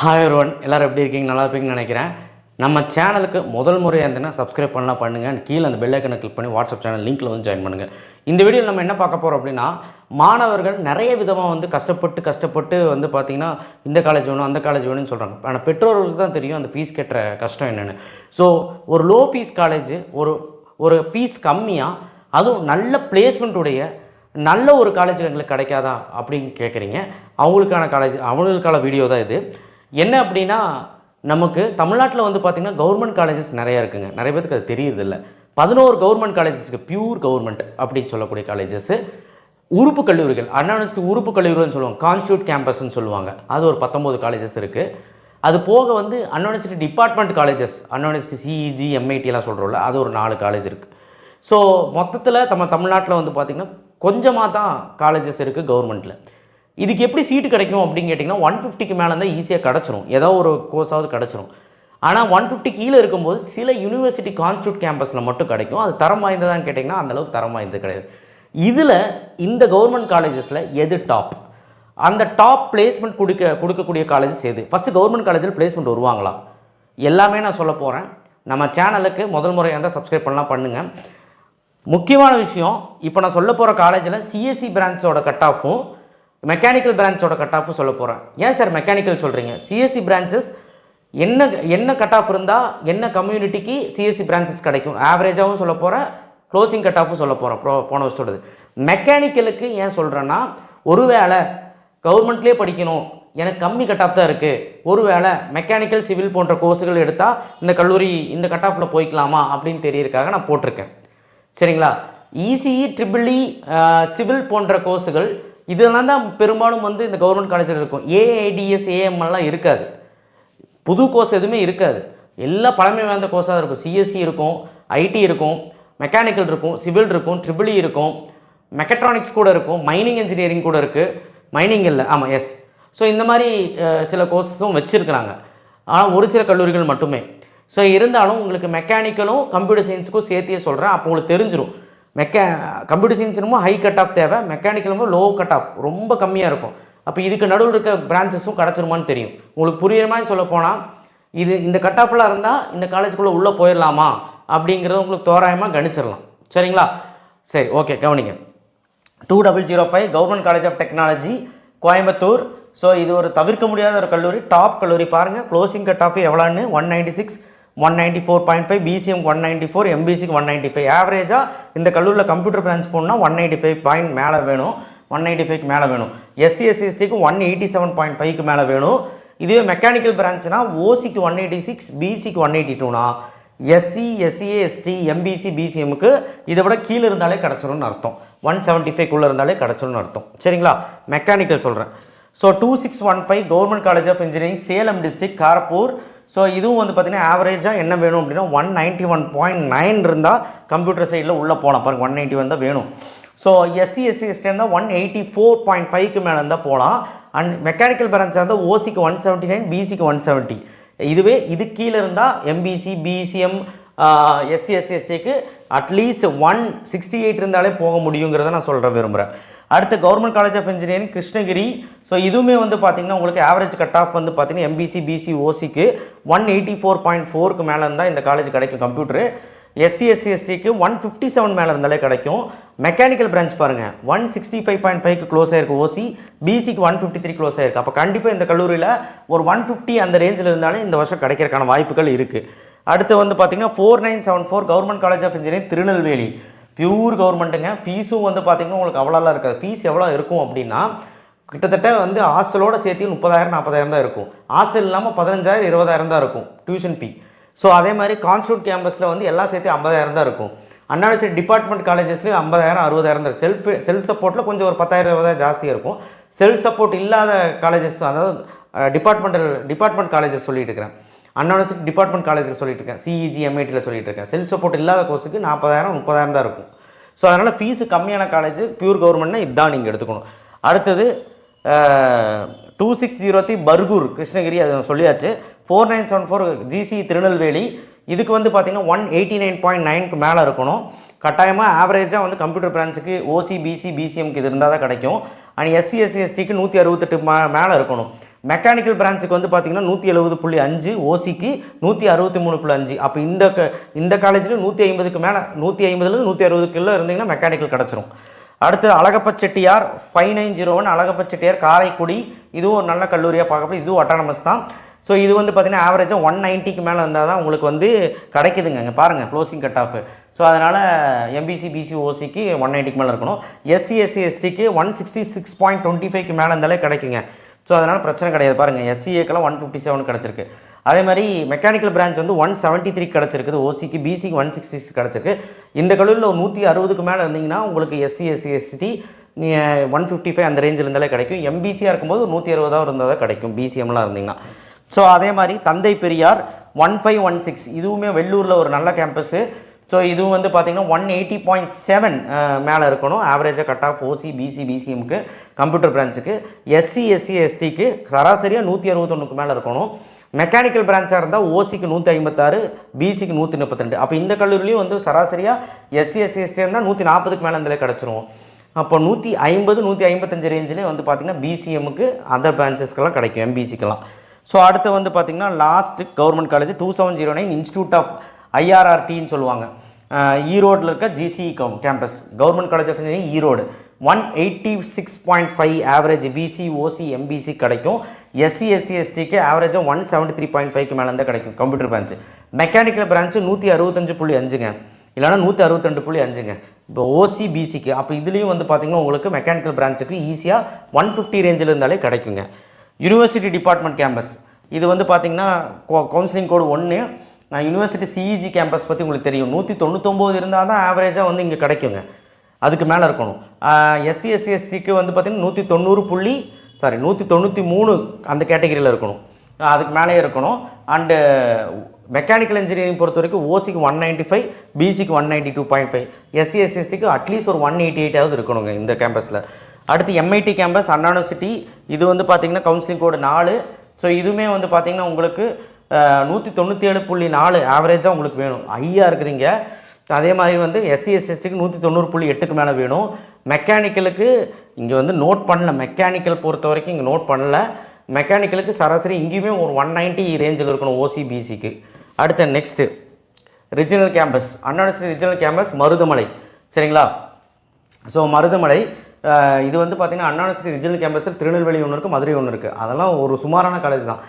Hi everyone, எல்லோரும் எப்படி இருக்கீங்க? நல்லா இருப்பீங்கன்னு நினைக்கிறேன். நம்ம சேனலுக்கு முதல் முறையாக இருந்ததுன்னா சப்ஸ்கிரைப் பண்ணலாம் பண்ணுங்கள். கீழே அந்த பெல் ஐக்கனை கிளிக் பண்ணி வாட்ஸ்அப் சேனல் லிங்க்கில் வந்து ஜாயின் பண்ணுங்கள். இந்த வீடியோவில் நம்ம என்ன பார்க்க போகிறோம் அப்படின்னா, மாணவர்கள் நிறைய விதமாக வந்து கஷ்டப்பட்டு வந்து பார்த்திங்கன்னா இந்த காலேஜ் வேணும் அந்த காலேஜ் வேணும்னு சொல்கிறாங்க. ஆனால் பெற்றோர்களுக்கு தான் தெரியும் அந்த ஃபீஸ் கட்டுற கஷ்டம் என்னென்னு. ஸோ ஒரு லோ ஃபீஸ் காலேஜ், ஒரு ஃபீஸ் கம்மியாக, அதுவும் நல்ல பிளேஸ்மெண்ட்டுடைய நல்ல ஒரு காலேஜ் எங்களுக்கு கிடைக்காதா அப்படின்னு கேட்குறீங்க. அவங்களுக்கான வீடியோ தான் இது. என்ன அப்படின்னா, நமக்கு தமிழ்நாட்டில் வந்து பார்த்திங்கன்னா கவர்மெண்ட் காலேஜஸ் நிறையா இருக்குங்க. நிறைய பேருக்கு அது தெரியறதில்ல. 11 கவர்மெண்ட் காலேஜஸ்க்கு பியூர் கவர்மெண்ட் அப்படின்னு சொல்லக்கூடிய காலேஜஸ்ஸு, உறுப்பு கல்லூரிகள், அன்யூனிவர்சிட்டி உறுப்பு கல்லூரிகள்னு சொல்லுவாங்க, கான்ஸ்டியூட் கேம்பஸ்ன்னு சொல்லுவாங்க. அது ஒரு 19 காலேஜஸ் இருக்குது. அது போக வந்து அன்யூனிவர்சிட்டி டிபார்ட்மெண்ட் காலேஜஸ், அன்யூனிவர்சிட்டி சிஇஜி எம்ஐடிலாம் சொல்கிறோம்ல, அது ஒரு 4 காலேஜ் இருக்குது. ஸோ மொத்தத்தில் தமிழ்நாட்டில் வந்து பார்த்திங்கன்னா கொஞ்சமாக தான் காலேஜஸ் இருக்குது கவர்மெண்ட்டில். இதுக்கு எப்படி சீட்டு கிடைக்கும் அப்படின்னு கேட்டிங்கன்னா, 150க்கு மேலே இருந்தால் ஈஸியாக கிடச்சிரும், ஏதோ ஒரு கோர்ஸாவது கிடச்சிரும். ஆனால் 150 கீழே இருக்கும்போது சில யூனிவர்சிட்டி கான்ஸ்டியூட் கேம்பஸில் மட்டும் கிடைக்கும். அது தரம் வாய்ந்ததான்னு கேட்டிங்கன்னா அந்தளவுக்கு தரம் வாய்ந்தது கிடையாது. இதில் இந்த கவர்மெண்ட் காலேஜஸில் எது டாப், அந்த டாப் பிளேஸ்மெண்ட் கொடுக்கக்கூடிய காலேஜஸ் எது? ஃபஸ்ட்டு கவர்மெண்ட் காலேஜில் பிளேஸ்மெண்ட் வருவாங்களா, எல்லாமே நான் சொல்ல போகிறேன். நம்ம சேனலுக்கு முதல் முறையாக இருந்தால் சப்ஸ்கிரைப் பண்ணலாம் பண்ணுங்கள். முக்கியமான விஷயம், இப்போ நான் சொல்ல போகிற காலேஜில் சிஎஸ்சி பிரான்ச்சோட கட் ஆஃபும் மெக்கானிக்கல் பிரான்ச்சோட கட் ஆஃபும் சொல்ல போகிறேன். ஏன் சார் மெக்கானிக்கல் சொல்கிறீங்க? சிஎஸ்சி பிரான்ச்சஸ் என்ன கட் ஆஃப் இருந்தால் என்ன கம்யூனிட்டிக்கு சிஎஸ்சி பிரான்ச்சஸ் கிடைக்கும், ஆவரேஜாகவும் சொல்ல போகிறேன், க்ளோசிங் கட் ஆஃபும் சொல்ல போகிறேன் போன வருஷத்தோடது. மெக்கானிக்கலுக்கு ஏன் சொல்கிறேன்னா, ஒருவேளை கவர்மெண்ட்லேயே படிக்கணும், எனக்கு கம்மி கட் ஆஃப் தான் இருக்குது, ஒருவேளை மெக்கானிக்கல் சிவில் போன்ற கோர்ஸுகள் எடுத்தால் இந்த கல்லூரி இந்த கட் ஆஃபில் போய்க்கலாமா அப்படின்னு தெரியறதுக்காக நான் போட்டிருக்கேன். சரிங்களா? இசிஇ, ட்ரிபிள்இ, சிவில் போன்ற கோர்ஸுகள் இதெல்லாம் தான் பெரும்பாலும் வந்து இந்த கவர்மெண்ட் காலேஜில் இருக்கும். ஏஐடிஎஸ், ஏஎம்எல்லாம் இருக்காது, புது கோர்ஸ் எதுவுமே இருக்காது, எல்லாம் பழமை வாய்ந்த கோர்ஸாக இருக்கும். சிஎஸ்சி இருக்கும், ஐடி இருக்கும், மெக்கானிக்கல் இருக்கும், சிவில் இருக்கும், ட்ரிபிள்இ இருக்கும், மெக்கட்ரானிக்ஸ் கூட இருக்கும், மைனிங் இன்ஜினியரிங் கூட இருக்குது. மைனிங் இல்லை, ஆமாம், எஸ். ஸோ இந்த மாதிரி சில கோர்ஸஸும் வச்சுருக்கிறாங்க, ஆனால் ஒரு சில கல்லூரிகள் மட்டுமே. ஸோ இருந்தாலும் உங்களுக்கு மெக்கானிக்கலும் கம்ப்யூட்டர் சயின்ஸுக்கும் சேர்த்தியே சொல்கிறேன், அப்போ உங்களுக்கு தெரிஞ்சிடும். Computer science high cut off தேவை, மெக்கானிக்கலும் லோ கட் ஆஃப் ரொம்ப கம்மியாக இருக்கும். அப்போ இதுக்கு நடுவில் இருக்க பிரான்ச்சஸும் கிடச்சிருமான்னு தெரியும். உங்களுக்கு புரியுற மாதிரி சொல்ல போனால், இந்த கட் ஆஃப்லாம் இருந்தால் இந்த காலேஜுக்குள்ளே உள்ளே போயிடலாமா அப்படிங்கிறத உங்களுக்கு தோராயமாக கணிச்சிடலாம். சரிங்களா? சரி, ஓகே, கவனிங்க. 2005 government college of technology, Coimbatore. So இது ஒரு தவிர்க்க முடியாத ஒரு கல்லூரி, டாப் கல்லூரி. பாருங்கள், க்ளோசிங் கட் ஆஃப் எவ்வளோன்னு, 196, 194.5, பிசிஎம் 194, எம்பிசிக்கு 195. ஆவரேஜாக இந்த கல்லூரியில் கம்ப்யூட்டர் பிரான்ச் போகணுன்னா 195 பாயிண்ட் மேலே வேணும், 195க்கு மேலே வேணும். எஸ்சிஎஸ்சிக்கு 187.5க்கு மேலே வேணும். இதுவே மெக்கானிக்கல் பிரான்ச்னா ஓசிக்கு 186, பிசிக்கு 182னா எஸ்சி, எஸ்சிஏ, எஸ்டி, எம்பிசி, பிசிஎம்முக்கு இதை விட கீழே இருந்தாலே கிடச்சிரும்னு அர்த்தம். 175க்குள்ளே இருந்தாலே கிடச்சிரும்னு அர்த்தம். சரிங்களா? மெக்கானிக்கல் சொல்கிறேன். So 2615 government college of engineering, Salem district, Karappur. So இதுவும் வந்து பார்த்திங்கன்னா ஆவரேஜாக என்ன வேணும் அப்படின்னா 191.9 இருந்தால் கம்ப்யூட்டர் சைடில் உள்ளே போகலாம். பாருங்கள், 191 தான் வேணும். ஸோ எஸ்சி, எஸ்சி, எஸ்டி இருந்தால் 184.5க்கு மேலே இருந்தால் போகலாம். அண்ட் மெக்கானிக்கல் பிரான்ச்சாக இருந்தால் ஓசிக்கு 179, பிசிக்கு 170. இதுவே இது கீழே இருந்தால் எம்பிசி, பிசிஎம், எஸ்சி, எஸ்சி, எஸ்டிக்கு அட்லீஸ்ட் 168 இருந்தாலே போக முடியுங்கிறத நான் சொல்கிற விரும்புகிறேன். அடுத்து government college of engineering, Krishnagiri. So இதுவுமே வந்து பார்த்திங்கன்னா உங்களுக்கு ஆவரேஜ் கட் ஆஃப் வந்து பார்த்திங்கன்னா எம்பிசி, பிசி, ஓசிக்கு 184.4க்கு மேலே இருந்தால் இந்த காலேஜ் கிடைக்கும் கம்ப்யூட்டரு. எஸ்சி, எஸ்சி, எஸ்டிக்கு 157 மேலே இருந்தாலே கிடைக்கும். மெக்கானிக்கல் பிரான்ச் பாருங்கள், 165.5க்கு க்ளோஸ் ஆகிருக்கு ஓசி, பிசிக்கு 153 க்ளோஸ் ஆகிருக்கு. அப்போ கண்டிப்பாக இந்த கல்லூரியில் ஒரு 150 அந்த ரேஞ்சில் இருந்தாலே இந்த வருஷம் கிடைக்கிறதுக்கான வாய்ப்புகள் இருக்குது. அடுத்து வந்து பார்த்திங்கன்னா 4974 government college of engineering, Tirunelveli. Pure கவர்மெண்ட்டுங்க. ஃபீஸும் வந்து பார்த்திங்கன்னா உங்களுக்கு அவ்வளோலாம் இருக்காது. ஃபீஸ் எவ்வளோ இருக்கும் அப்படின்னா, கிட்டத்தட்ட வந்து ஹாஸ்டலோடு சேர்த்து 30,000 40,000 தான் இருக்கும். ஹாஸ்டல் இல்லாமல் 15,000 20,000 தான் இருக்கும் டியூஷன் ஃபீ. ஸோ அதே மாதிரி கான்ஸ்டியூட் கேம்பஸில் வந்து எல்லாம் சேர்த்து 50,000 தான் இருக்கும். அன்யூனிவர்சிட்டி டிபார்ட்மெண்ட் காலேஜஸ்லேயும் 50,000 60,000 தான். செல்ஃப் சப்போர்ட்டில் கொஞ்சம் ஒரு 10,000 20,000 ஜாஸ்தியாக இருக்கும். செல்ஃப் சப்போர்ட் இல்லாத காலேஜஸ், அதாவது டிபார்ட்மெண்ட் காலேஜஸ் சொல்லிட்டு இருக்கிறேன், அன்யூனிவர்சிட்டி டிபார்ட்மெண்ட் காலேஜில் சொல்லிட்டு இருக்கேன், சிஇஜி எம்ஐடியில் சொல்லிட்டு இருக்கேன். செல்ஃப் சப்போர்ட் இல்லாத கோர்ஸுக்கு 40,000 30,000 தான் இருக்கும். ஸோ அதனால் ஃபீஸு கம்மியான காலேஜ் பியூர் கவர்மெண்ட்னா இதுதான் நீங்கள் எடுத்துக்கணும். அடுத்தது 2603 பர்கூர், கிருஷ்ணகிரி, அது சொல்லியாச்சு. 4974 ஜிசி, திருநெல்வேலி. இதுக்கு வந்து பார்த்திங்கன்னா 189.9க்கு மேலே இருக்கணும். கட்டாயமாக ஆவரேஜாக வந்து கம்ப்யூட்டர் பிரான்ச்சுக்கு ஓசி, பிசி, பிசிஎம்க்கு இது இருந்தால் தான் கிடைக்கும். அண்ட் எஸ்சி, எஸ்சி, எஸ்டிக்கு 168 மேலே இருக்கணும். மெக்கானிக்கல் பிரான்ச்சுக்கு வந்து பார்த்தீங்கன்னா 170.5, ஓசிக்கு 163.5. அப்போ இந்த காலேஜில் 150க்கு மேலே 150லேருந்து 160 இருந்தீங்கன்னா மெக்கானிக்கல் கிடச்சிரும். அடுத்து அழகப்ப செட்டியார் 5901 அழகப்ப செட்டியார் காரைக்குடி, இதுவும் ஒரு நல்ல கல்லூரியாக பார்க்கப்போ இதுவும் அட்டானமஸ் தான். ஸோ இது வந்து பார்த்தீங்கன்னா ஆவரேஜாக 190க்கு மேலே இருந்தால் தான் உங்களுக்கு வந்து கிடைக்குதுங்க. இங்கே பாருங்கள் க்ளோசிங் கட் ஆஃப். ஸோ அதனால் எம்பிசி பிசி ஓசிக்கு 190க்கு மேலே இருக்கணும். எஸ்சி எஸ்சி எஸ்டிக்கு 166.25க்கு மேலே இருந்தாலே கிடைக்குங்க. ஸோ அதனால் பிரச்சனை கிடையாது. பாருங்கள் எஸ்சிஏக்கெல்லாம் 157 கிடச்சிருக்கு. அதே மாதிரி மெக்கானிக்கல் பிரான்ச் வந்து 173 கிடச்சிருக்குது ஓசிக்கு, பிசிக்கு 166 கிடச்சிருக்கு. இந்த கல்லூரியில் ஒரு 160க்கு மேலே இருந்தீங்கன்னா உங்களுக்கு எஸ்சி எஸ்சி எஸ்டி 155 அந்த ரேஞ்சில் இருந்தாலே கிடைக்கும். எம்பிசியாக இருக்கும்போது 160 இருந்தால் தான் கிடைக்கும் பிசிஎம்லாம் இருந்தீங்கன்னா. ஸோ அதே மாதிரி தந்தை பெரியார் 1516 இதுவுமே வெள்ளூரில் ஒரு நல்ல கேம்பஸ்ஸு. ஸோ இதுவும் வந்து பார்த்திங்கன்னா 180.7 மேலே இருக்கணும் ஆவரேஜாக கட் ஆஃப் ஓசி பிசி பிசிஎம்க்கு கம்ப்யூட்டர் பிரான்ச்சுக்கு. எஸ்சி எஸ்சி எஸ்டிக்கு சராசரியாக 161க்கு மேலே இருக்கணும். மெக்கானிக்கல் பிரான்ச்சாக இருந்தால் ஓசிக்கு 156, பிசிக்கு 132. அப்போ இந்த கல்லூரிலையும் வந்து சராசரியாக எஸ்சி எஸ்சி எஸ்டி இருந்தால் 140க்கு மேலே இருந்தாலே கிடச்சிரும். அப்போ 150 155 ரேஞ்சிலே வந்து பார்த்திங்கன்னா பிசிஎம்முக்கு அதர் பிரான்ச்சஸ்க்கெல்லாம் கிடைக்கும், எம்பிசிக்கெல்லாம். ஸோ அடுத்து வந்து பார்த்திங்கன்னா last government college 2709 institute of ஐஆர்ஆர்டின்னு சொல்லுவாங்க. ஈரோடில் இருக்க GC campus government college of engineering Erode. 186.5 average BC OC MBC கிடைக்கும். எஸ்சி எஸ்சி எஸ்டிக்கு ஆவரேஜாக 173.5க்கு மேலே இருந்தால் கிடைக்கும் கம்ப்யூட்டர் பிரான்ச்சு. மெக்கானிக்கல் பிரான்ச்சு 165.5ங்க, இல்லைனா 162.5ங்க. இப்போ ஓசி பிசிக்கு அப்போ இதுலேயும் வந்து பார்த்திங்கன்னா உங்களுக்கு மெக்கானிக்கல் பிரான்ச்சுக்கு ஈஸியாக 150 ரேஞ்சில் இருந்தாலே கிடைக்குங்க. யூனிவர்சிட்டி டிபார்ட்மெண்ட் கேம்பஸ் இது வந்து பார்த்திங்கன்னா கவுன்சிலிங் கோடு 1. யூனிவர்சிட்டி சிஇஜி கேம்பஸ் பற்றி உங்களுக்கு தெரியும். 199 இருந்தால் தான் ஆவரேஜாக வந்து இங்கே கிடைக்குங்க, அதுக்கு மேலே இருக்கணும். எஸ்சி எஸ்சி எஸ்டிக்கு வந்து பார்த்திங்கன்னா 193 அந்த கேட்டகரியில் இருக்கணும், அதுக்கு மேலே இருக்கணும். அண்டு மெக்கானிக்கல் இன்ஜினியரிங் பொறுத்த வரைக்கும் ஓசிக்கு 195, பிசிக்கு 192.5, எஸ்சி எஸ்சி எஸ்டிக்கு அட்லீஸ்ட் ஒரு 188 இருக்கணுங்க இந்த கேம்பஸில். அடுத்து எம்ஐடி கேம்பஸ் அண்ணா யூனிவர்சிட்டி இது வந்து பார்த்திங்கன்னா கவுன்சிலிங் கோடு 4. ஸோ இதுவுமே வந்து பார்த்திங்கன்னா உங்களுக்கு 197.4 ஆவரேஜாக உங்களுக்கு வேணும், ஹையாக இருக்குது இங்கே. அதே மாதிரி வந்து எஸ்சி எஸ்சிக்கு 190.8க்கு மேலே வேணும். மெக்கானிக்கலுக்கு இங்கே வந்து நோட் பண்ணல, மெக்கானிக்கல் பொறுத்த வரைக்கும் இங்கே நோட் பண்ணல. மெக்கானிக்கலுக்கு சராசரி இங்கேயுமே ஒரு 190 ரேஞ்சில் இருக்கணும் ஓசிபிசிக்கு. அடுத்த நெக்ஸ்ட்டு ரிஜினல் கேம்பஸ் அண்ணா யூனிவர்சிட்டி ரிஜினல் கேம்பஸ் மருதமலை, சரிங்களா? ஸோ மருதமலை இது வந்து பார்த்திங்கன்னா அண்ணா யூனிவர்சிட்டி ரிஜினல் கேம்பஸில் திருநெல்வேலி ஒன்று இருக்குது, மதுரை ஒன்று இருக்குது. அதெல்லாம் ஒரு சுமாரான காலேஜ் தான்.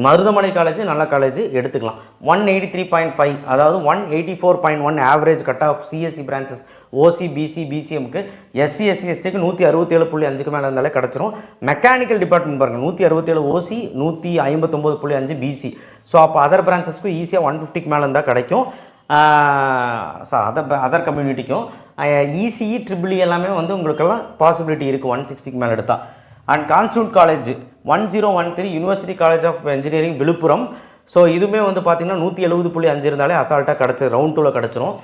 மருதமலை காலேஜ் நல்ல காலேஜ் எடுத்துக்கலாம். 183.5 அதாவது 184.1 average cut off CSC branches OC BC பிசிஎம்க்கு. எஸ்சி எஸ்சி எஸ்டிக்கு 167.5க்கு மேலே இருந்தாலே கிடச்சிரும். மெக்கானிக்கல் டிபார்ட்மெண்ட் பாருங்கள் 167 ஓசி 159.5 பிசி. ஸோ அப்போ அதர் பிரான்ச்சஸ்க்கு ஈஸியாக 150க்கு மேலே இருந்தால் கிடைக்கும். அதர் கம்யூனிட்டிக்கும் இசிஇ ட்ரிபிள்இ எல்லாமே வந்து உங்களுக்கெல்லாம் பாசிபிலிட்டி இருக்குது 160க்கு மேலே எடுத்தால். And constituent college 1013 university college of engineering Villupuram. So இதுவுமே வந்து பார்த்திங்கன்னா 170.5 இருந்தாலே அசால்ட்டாக கிடச்சி ரவுண்ட் 2ல் கிடச்சிரும்.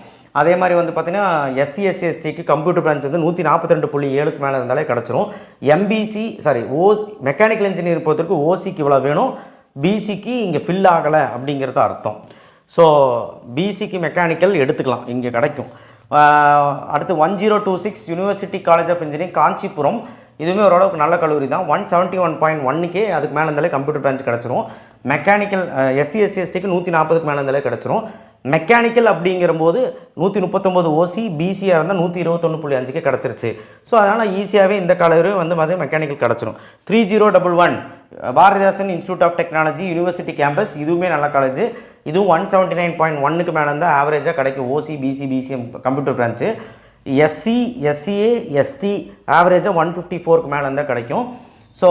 அதே மாதிரி வந்து பார்த்திங்கன்னா எஸ்சி எஸ்சி எஸ்டிக்கு கம்ப்யூட்டர் பிரான்ச் வந்து 142.7க்கு மேலே இருந்தாலே கிடச்சிரும். மெக்கானிக்கல் இன்ஜினியரிங் பொறுத்தவரைக்கும் ஓசிக்கு இவ்வளோ வேணும், பிசிக்கு இங்கே ஃபில் ஆகலை அப்படிங்கிறது அர்த்தம். ஸோ பிசிக்கு மெக்கானிக்கல் எடுத்துக்கலாம், இங்கே கிடைக்கும். அடுத்து 1026 university college of engineering Kanchipuram இதுவுமே ஓரளவுக்கு நல்ல கல்லூரி தான். 171.1க்கே அதுக்கு மேலே இருந்தாலே கம்ப்யூட்டர் பிரான்ச் கிடச்சிரும். மெக்கானிக்கல் எஸ்சி எஸ்சி எஸ்டிக்கு 140க்கு மேலே இருந்தாலே கிடச்சிரும். மெக்கானிக்கல் அப்படிங்கிறபோது 139 ஓசி பிசியாக இருந்தால் 121.5க்கே கிடச்சிருச்சு. ஸோ அதனால் ஈஸியாகவே இந்த கல்லூரி வந்து பார்த்தீங்கன்னா மெக்கானிக்கல் கிடச்சிரும். 3011 Bharathidasan institute of technology university campus இதுவுமே நல்ல காலேஜ். இதுவும் 179.1க்கு மேலே இருந்தால் ஆவரேஜாக கிடைக்கும் OC BC BCM computer branch. SC SCA ST ஆவரேஜாக 154க்கு மேலே இருந்தால் கிடைக்கும். ஸோ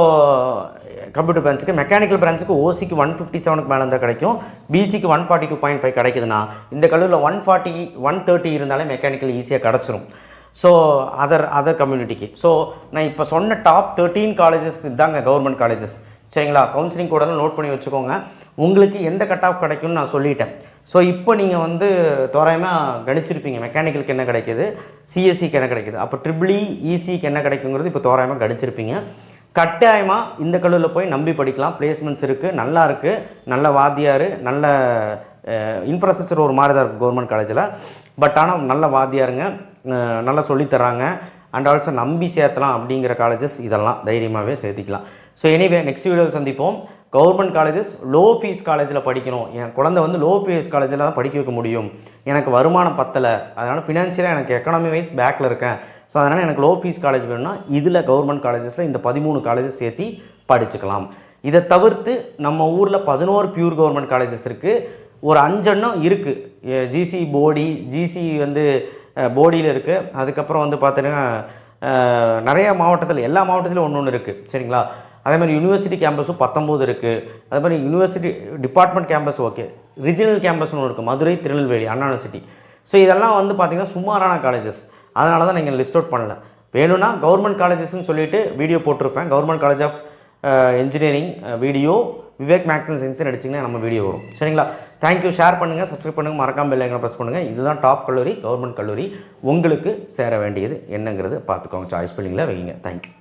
கம்ப்யூட்டர் பிரான்ச்சுக்கு. மெக்கானிக்கல் பிரான்ச்சுக்கு ஓசிக்கு 157க்கு மேலே இருந்தால் கிடைக்கும், பிசிக்கு 142.5 கிடைக்குதுன்னா இந்த கல்லூரியில் 140 130 இருந்தாலே மெக்கானிக்கல் ஈஸியாக கிடச்சிரும். ஸோ அதர் கம்யூனிட்டிக்கு. ஸோ நான் இப்போ சொன்ன டாப் 13 காலேஜஸ் இதுதாங்க கவர்மெண்ட் காலேஜஸ், சரிங்களா? கவுன்சிலிங் கூட நோட் பண்ணி வச்சுக்கோங்க. உங்களுக்கு எந்த கட் ஆஃப் கிடைக்கும்னு நான் சொல்லிட்டேன். ஸோ இப்போ நீங்கள் வந்து தோராயமாக கணிச்சிருப்பீங்க மெக்கானிக்கலுக்கு என்ன கிடைக்கிது, சிஎஸ்சிக்கு என்ன கிடைக்கிது, அப்போ ட்ரிபிள்இ இசிக்கு என்ன கிடைக்குங்கிறது இப்போ தோராயமாக கணிச்சிருப்பீங்க. கட்டாயமாக இந்த கல்லூரியில் போய் நம்பி படிக்கலாம், பிளேஸ்மெண்ட்ஸ் இருக்குது, நல்லா இருக்குது, நல்ல வாத்தியார், நல்ல இன்ஃப்ராஸ்ட்ரக்சர் ஒரு மாதிரி தான் இருக்குது கவர்மெண்ட் காலேஜில். பட் ஆனால் நல்ல வாத்தியாருங்க, நல்லா சொல்லித்தராங்க. அண்ட் ஆல்சோ நம்பி சேர்த்தலாம் அப்படிங்கிற காலேஜஸ் இதெல்லாம் தைரியமாகவே சேர்த்திக்கலாம். ஸோ எனிவே நெக்ஸ்ட் வீடியோவில் சந்திப்போம். கவர்மெண்ட் காலேஜஸ் லோ ஃபீஸ் காலேஜில் படிக்கணும், என் குழந்தை வந்து லோ ஃபீஸ் காலேஜில் தான் படிக்க வைக்க முடியும், எனக்கு வருமானம் பத்தலை, அதனால் ஃபினான்ஷியலாக எனக்கு எக்கனாமி வைஸ் பேக்கில் இருக்கேன், ஸோ அதனால் எனக்கு லோ ஃபீஸ் காலேஜ் வேணும்னா இதில் கவர்மெண்ட் காலேஜஸில் இந்த 13 காலேஜஸ் சேர்த்து படிச்சுக்கலாம். இதை தவிர்த்து நம்ம ஊரில் 11 பியூர் கவர்மெண்ட் காலேஜஸ் இருக்குது. ஒரு 5 இருக்குது. ஜிசி போடி, ஜிசி வந்து போடியில் இருக்குது. அதுக்கப்புறம் வந்து பார்த்தீங்கன்னா நிறைய மாவட்டத்தில், எல்லா மாவட்டத்திலும் ஒன்று இருக்குது. சரிங்களா? அதே மாதிரி யூனிவர்சிட்டி கேம்பஸும் 19 இருக்குது. அதே மாதிரி university department campus okay, regional கேம்பஸ்னு ஒன்று இருக்குது, மதுரை, திருநெல்வேலி, அண்ணா யூனிவர்சிட்டி. ஸோ இதெல்லாம் வந்து பார்த்திங்கன்னா சுமாரான காலேஜஸ், அதனால தான் நீங்கள் லிஸ்ட் அவுட் பண்ணல. வேணும்னா கவர்மெண்ட் காலேஜஸ்ன்னு சொல்லிட்டு வீடியோ போட்டிருப்பேன். Government college of engineering video, Vivek maths and science அடிச்சிங்கன்னா நம்ம வீடியோ வரும். சரிங்களா? தேங்க்யூ. ஷேர் பண்ணுங்கள், சப்ஸ்கிரைப் பண்ணுங்கள், மறக்காமல் பெல் ஐகானை ப்ரெஸ் பண்ணுங்கள். இதுதான் டாப் கல்லூரி, கவர்மெண்ட் கல்லூரி. உங்களுக்கு சேர வேண்டியது என்னங்கிறது பார்த்துக்கோங்க, சாய்ஸ் பில்லிங்கில் வைங்க. தேங்க்யூ.